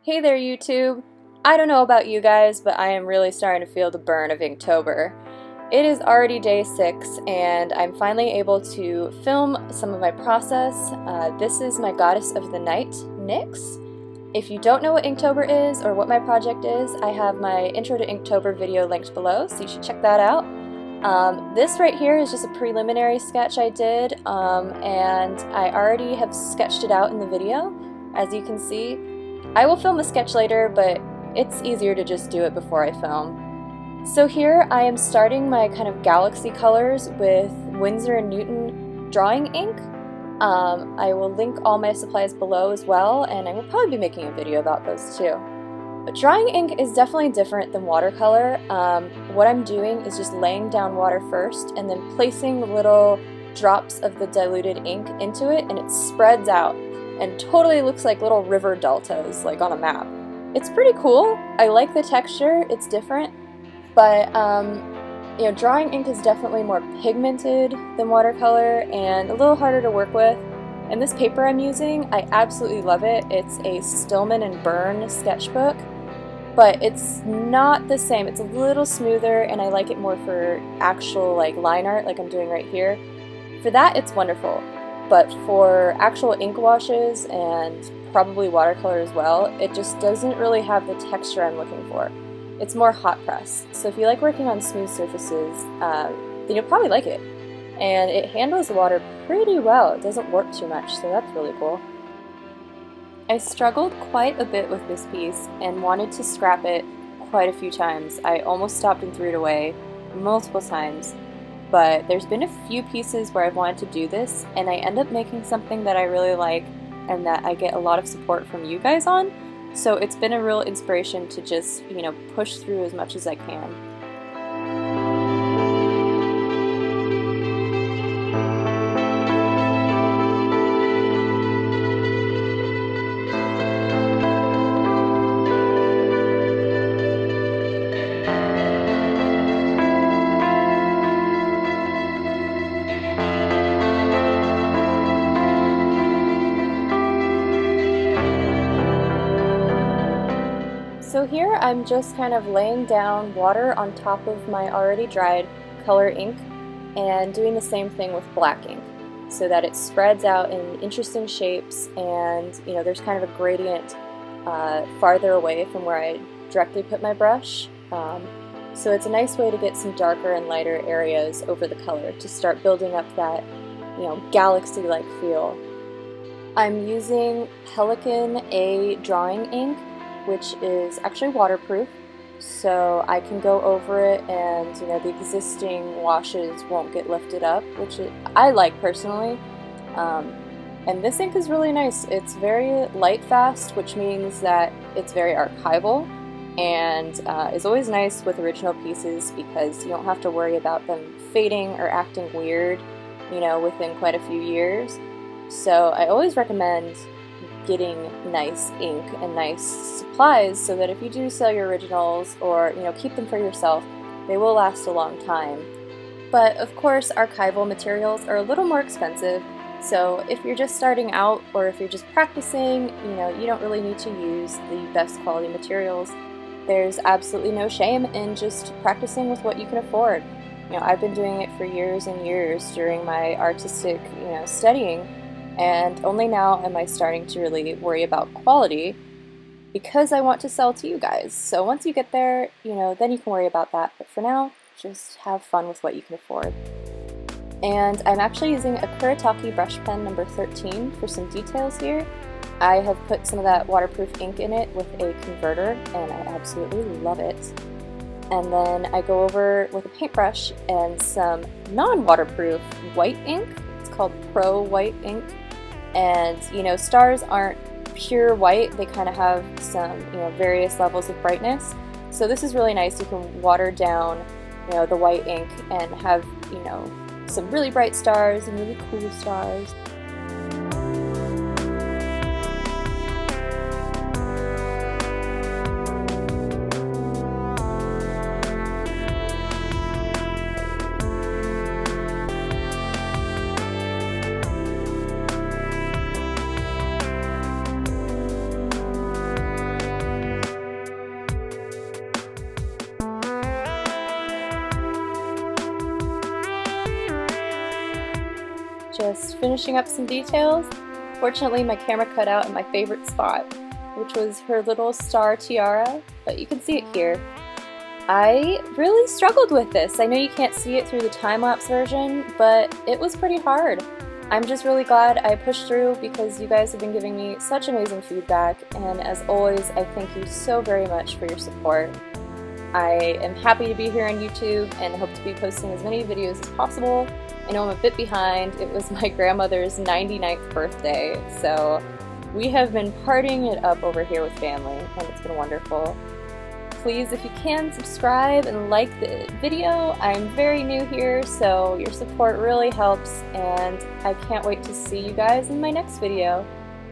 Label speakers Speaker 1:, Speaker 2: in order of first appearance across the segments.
Speaker 1: Hey there, YouTube! I don't know about you guys, but I am really starting to feel the burn of Inktober. It is already day 6, and I'm finally able to film some of my process. This is my Goddess of the Night, Nyx. If you don't know what Inktober is or what my project is, I have my Intro to Inktober video linked below, so you should check that out. This right here is just a preliminary sketch I did, and I already have sketched it out in the video, as you can see. I will film a sketch later, but it's easier to just do it before I film. So here I am starting my kind of galaxy colors with Winsor & Newton drawing ink. I will link all my supplies below as well, and I will probably be making a video about those too. But drawing ink is definitely different than watercolor. What I'm doing is just laying down water first and then placing little drops of the diluted ink into it, and it spreads out and totally looks like little river deltas, like on a map. It's pretty cool. I like the texture, it's different, but you know, drawing ink is definitely more pigmented than watercolor and a little harder to work with. And this paper I'm using, I absolutely love it. It's a Stillman and Birn sketchbook, but it's not the same. It's a little smoother, and I like it more for actual like line art like I'm doing right here. For that, it's wonderful. But for actual ink washes and probably watercolor as well, it just doesn't really have the texture I'm looking for. It's more hot press. So if you like working on smooth surfaces, then you'll probably like it. And it handles the water pretty well. It doesn't warp too much, so that's really cool. I struggled quite a bit with this piece and wanted to scrap it quite a few times. I almost stopped and threw it away multiple times. But there's been a few pieces where I've wanted to do this, and I end up making something that I really like and that I get a lot of support from you guys on. So it's been a real inspiration to just, you know, push through as much as I can. So here I'm just kind of laying down water on top of my already dried color ink and doing the same thing with black ink so that it spreads out in interesting shapes, and you know, there's kind of a gradient farther away from where I directly put my brush. So it's a nice way to get some darker and lighter areas over the color to start building up that, you know, galaxy-like feel. I'm using Pelikan A drawing ink, which is actually waterproof, so I can go over it and, you know, the existing washes won't get lifted up, which I like personally. And this ink is really nice. It's very light fast, which means that it's very archival, and is always nice with original pieces because you don't have to worry about them fading or acting weird, you know, within quite a few years. So I always recommend getting nice ink and nice supplies so that if you do sell your originals or, you know, keep them for yourself, they will last a long time. But of course, archival materials are a little more expensive, so if you're just starting out or if you're just practicing, you know, you don't really need to use the best quality materials. There's absolutely no shame in just practicing with what you can afford. You know, I've been doing it for years and years during my artistic, you know, studying, and only now am I starting to really worry about quality because I want to sell to you guys. So once you get there, you know, then you can worry about that. But for now, just have fun with what you can afford. And I'm actually using a Kuretake Brush Pen number 13 for some details here. I have put some of that waterproof ink in it with a converter, and I absolutely love it. And then I go over with a paintbrush and some non-waterproof white ink. It's called Pro White ink. And, you know, stars aren't pure white. They kind of have some, you know, various levels of brightness. So this is really nice. You can water down, you know, the white ink and have, you know, some really bright stars and really cool stars. just finishing up some details. Fortunately, my camera cut out at my favorite spot, which was her little star tiara, but you can see it here. I really struggled with this. I know you can't see it through the time-lapse version, but it was pretty hard. I'm just really glad I pushed through because you guys have been giving me such amazing feedback, and as always, I thank you so very much for your support. I am happy to be here on YouTube and hope to be posting as many videos as possible. I know I'm a bit behind. It was my grandmother's 99th birthday, so we have been partying it up over here with family, and it's been wonderful. Please, if you can, subscribe and like the video. I'm very new here, so your support really helps, and I can't wait to see you guys in my next video.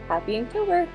Speaker 1: Happy Inktober!